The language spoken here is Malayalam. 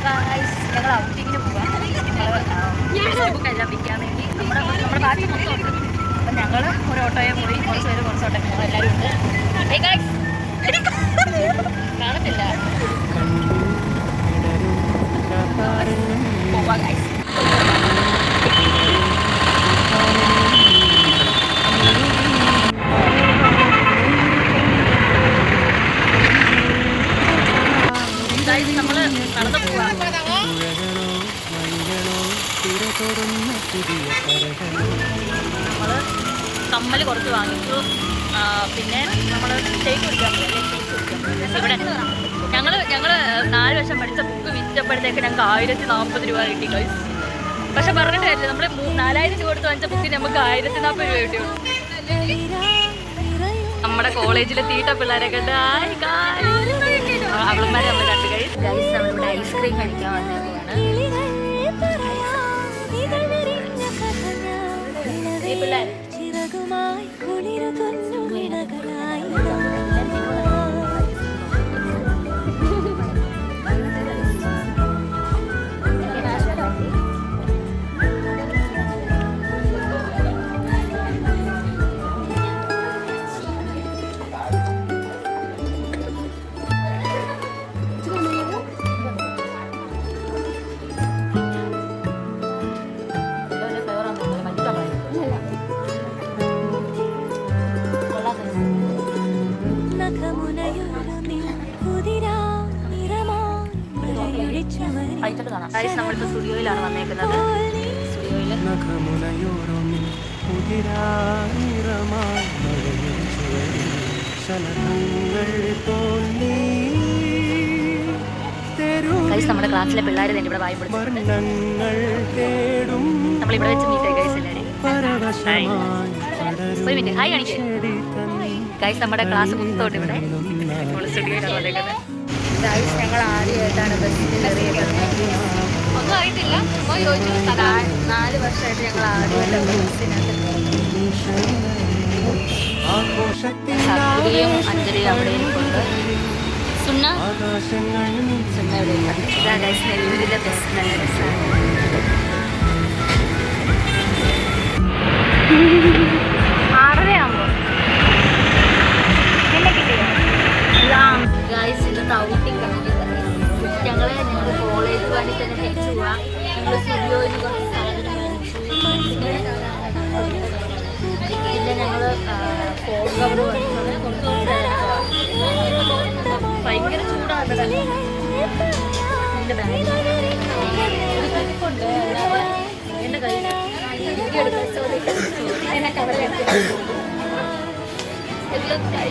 ഞങ്ങൾ ഔട്ടിങ്ങിന് പോവാം. ബുക്ക് എല്ലാം വിൽക്കാൻ വേണ്ടി നമ്മുടെ ബാക്കി മൊത്തം ഉണ്ട്. അപ്പം ഞങ്ങൾ ഒരു ഓട്ടോയെ പോയി കുറച്ച് പേര് കുറച്ച് ഓട്ടോയിൽ പോകും. എല്ലാവരും ഉണ്ട്. കാണത്തില്ല പോവാ ഗൈസ്. നമ്മൾ നടന്നു പോവാ. നമ്മൾ കമ്മൽ കുറച്ച് വാങ്ങിച്ചു. പിന്നെ നമ്മൾ ഷേക്ക് കുടിക്കാൻ പോയി. ഇവിടെ ഞങ്ങൾ 4 വർഷം പഠിച്ച ബുക്ക് വിറ്റപ്പോഴത്തേക്ക് ഞങ്ങൾക്ക് 1040 രൂപ കിട്ടി ഗൈസ്. പക്ഷെ പറഞ്ഞിട്ട് കാര്യമില്ല, നമ്മൾ 4000 രൂപ കൊടുത്ത് വാങ്ങിച്ച ബുക്കിന് നമുക്ക് 1040 രൂപ കിട്ടിയുള്ളൂ. നമ്മുടെ കോളേജിലെ തീട്ട പിള്ളേരെ കണ്ട് അവളന്മാരെ നമ്മൾ കണ്ടു ഗൈസ്. നമ്മളിവിടെ ഐസ്ക്രീം കഴിക്കാൻ വന്നേക്കുവാണ്. പിള്ളേർ നമ്മളിപ്പോൾ സ്റ്റുഡിയോയിലാണ് വന്നേക്കുന്നത്. നമ്മുടെ ക്ലാസ്സിലെ പിള്ളേർ തന്നെ ഇവിടെ വായി പിടിച്ചു. നമ്മളിവിടെ വെച്ച് മീറ്റ് ഗൈസ് എല്ലാവരും. ഒരു മിനിറ്റ്, ഹായ് കാണിക്കേ ഗൈസ്. നമ്മുടെ ക്ലാസ് മൊത്തമുണ്ട് ഇവിടെ. സ്റ്റുഡിയോയിലാണ് വന്നേക്കുന്നത്. ഗൈസ് ഞങ്ങൾ ആദ്യമായിട്ടാണ് ബസ്സിൽ കയറിയത്. ഒന്നും ആയിട്ടില്ല. 4 വർഷമായിട്ട് ഞങ്ങൾ ആദ്യമായിട്ടാണ് ബസ്സിനകത്ത്. സദ്യയും അഞ്ജലിയും അവിടെ ഇരിപ്പുണ്ട്. സുന്ന ഇവിടെ ഇല്ല. ഇതാ ഗൈസ് നെല്ലൂരിലെ ബസ്. നല്ല രസമാണ്. 6:30 ആകുമ്പോൾ എന്നെ കിട്ടിയോ ഗൈസ്? ഇന്നത്തെ ഔട്ടിംഗ് ഞങ്ങൾ കോളേജ് വഴി തന്നെ തിരിച്ചു പോവാം. ഞങ്ങൾ സ്റ്റുഡിയോയിൽ കുറച്ച് സാധനം വാങ്ങിച്ചു. പിന്നെ ഞങ്ങൾ ഫോൺ കവർ ഭയങ്കര ചൂടാണ്. എൻ്റെ ബാഗ് എൻ്റെ കയ്യിൽ എന്നെ കവറിലെത്തി എല്ലാം കൈ